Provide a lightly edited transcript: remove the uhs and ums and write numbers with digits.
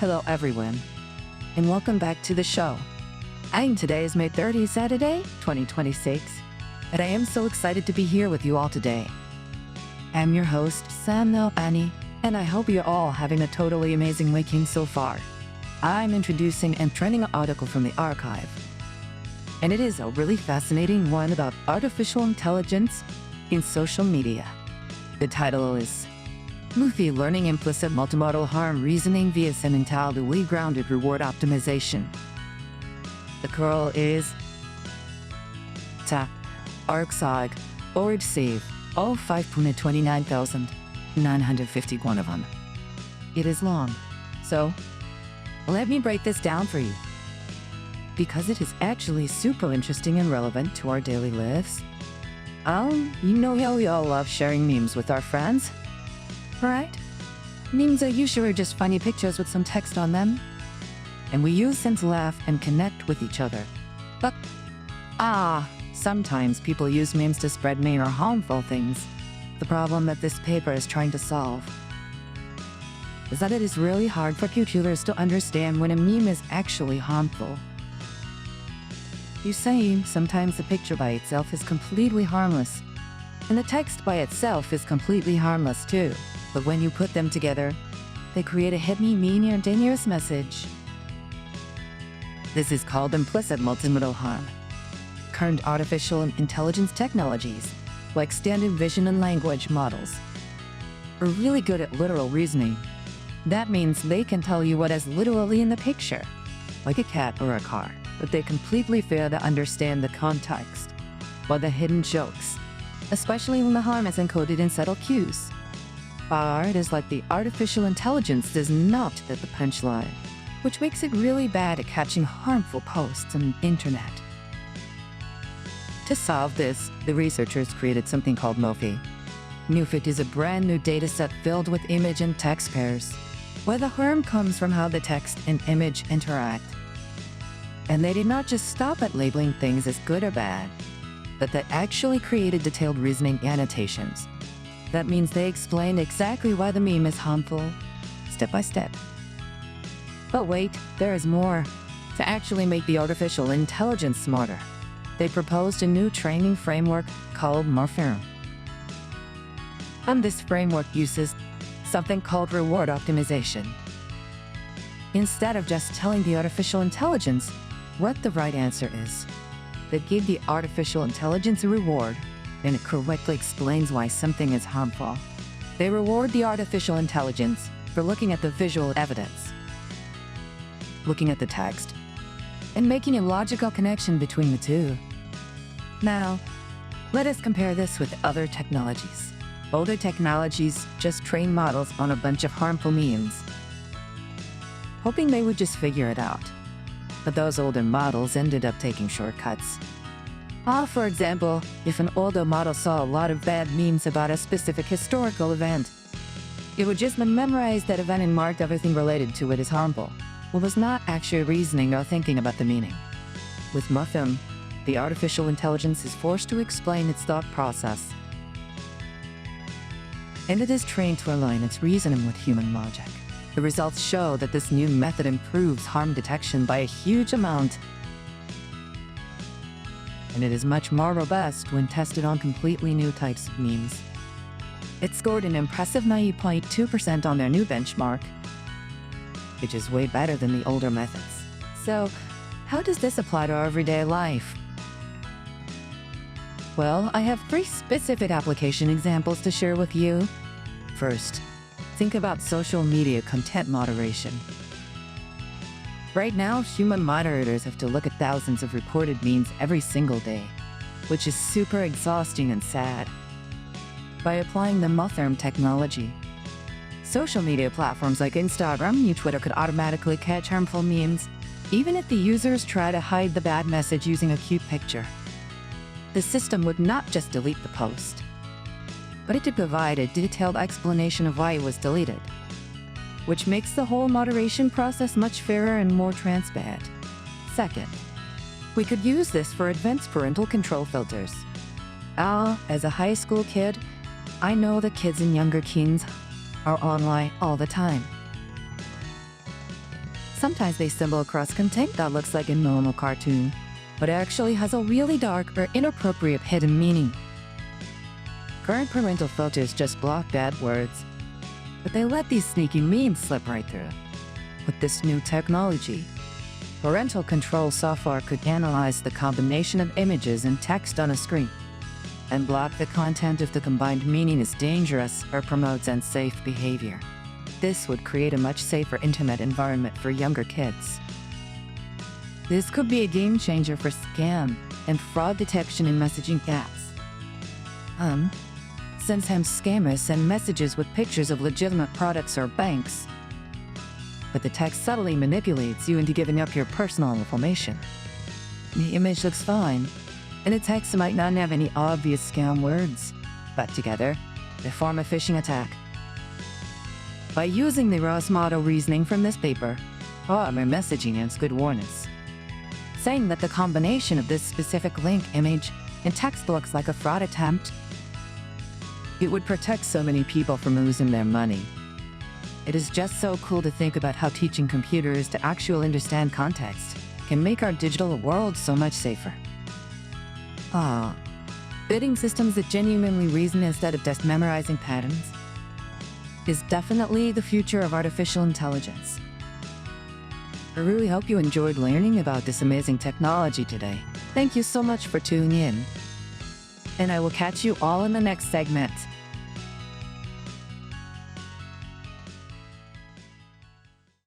Hello everyone, and welcome back to the show. Today is May 30th, Saturday, 2026, and I am so excited to be here with you all today. I'm your host, Sam Annie, and I hope you're all having a totally amazing weekend so far. I'm introducing a trending article from the archive, and it is a really fascinating one about artificial intelligence in social media. The title is MuPHI Learning Implicit Multimodal Harm Reasoning via Sentimentally Grounded Reward Optimization. The curl is ArcSig Org Save all 5.29,951 of them. It is long, so let me break this down for you, because it is actually super interesting and relevant to our daily lives. You know how we all love sharing memes with our friends, right? Memes are usually just funny pictures with some text on them, and we use them to laugh and connect with each other. But sometimes people use memes to spread mean or harmful things. The problem that this paper is trying to solve is that it is really hard for computers to understand when a meme is actually harmful. You see, sometimes the picture by itself is completely harmless, and the text by itself is completely harmless too. But when you put them together, they create a hidden meaning or dangerous message. This is called implicit multimodal harm. Current artificial intelligence technologies, like standard vision and language models, are really good at literal reasoning. That means they can tell you what is literally in the picture, like a cat or a car, but they completely fail to understand the context or the hidden jokes, especially when the harm is encoded in subtle cues. It is like the artificial intelligence does not hit the punchline, which makes it really bad at catching harmful posts on the internet. To solve this, the researchers created something called MuPHI. MuPHI is a brand new dataset filled with image and text pairs, where the harm comes from how the text and image interact. And they did not just stop at labeling things as good or bad, but they actually created detailed reasoning annotations. That means they explained exactly why the meme is harmful, step by step. But wait, there is more. To actually make the artificial intelligence smarter, they proposed a new training framework called MuPHIRM. And this framework uses something called reward optimization. Instead of just telling the artificial intelligence what the right answer is, they give the artificial intelligence a reward, and it correctly explains why something is harmful. They reward the artificial intelligence for looking at the visual evidence, looking at the text, and making a logical connection between the two. Now, let us compare this with other technologies. Older technologies just train models on a bunch of harmful memes, hoping they would just figure it out. But those older models ended up taking shortcuts. For example, if an older model saw a lot of bad memes about a specific historical event, it would just memorize that event and mark everything related to it as harmful, but was not actually reasoning or thinking about the meaning. With MuPHIRM, the artificial intelligence is forced to explain its thought process, and it is trained to align its reasoning with human logic. The results show that this new method improves harm detection by a huge amount, and it is much more robust when tested on completely new types of memes. It scored an impressive 90.2% on their new benchmark, which is way better than the older methods. So, how does this apply to our everyday life? Well, I have 3 specific application examples to share with you. First, think about social media content moderation. Right now, human moderators have to look at thousands of reported memes every single day, which is super exhausting and sad. By applying the MuPHIRM technology, social media platforms like Instagram and Twitter could automatically catch harmful memes, even if the users try to hide the bad message using a cute picture. The system would not just delete the post, but it would provide a detailed explanation of why it was deleted, which makes the whole moderation process much fairer and more transparent. Second, we could use this for advanced parental control filters. As a high school kid, I know that kids and younger teens are online all the time. Sometimes they stumble across content that looks like a normal cartoon, but actually has a really dark or inappropriate hidden meaning. Current parental filters just block bad words, but they let these sneaky memes slip right through. With this new technology, parental control software could analyze the combination of images and text on a screen and block the content if the combined meaning is dangerous or promotes unsafe behavior. This would create a much safer internet environment for younger kids. This could be a game changer for scam and fraud detection in messaging apps. Since scammers send messages with pictures of legitimate products or banks, but the text subtly manipulates you into giving up your personal information. The image looks fine, and the text might not have any obvious scam words, but together, they form a phishing attack. By using the Ross model reasoning from this paper, our messaging has good warnings, saying that the combination of this specific link, image, and text looks like a fraud attempt. It would protect so many people from losing their money. It is just so cool to think about how teaching computers to actually understand context can make our digital world so much safer. Bidding systems that genuinely reason instead of just memorizing patterns is definitely the future of artificial intelligence. I really hope you enjoyed learning about this amazing technology today. Thank you so much for tuning in, and I will catch you all in the next segment.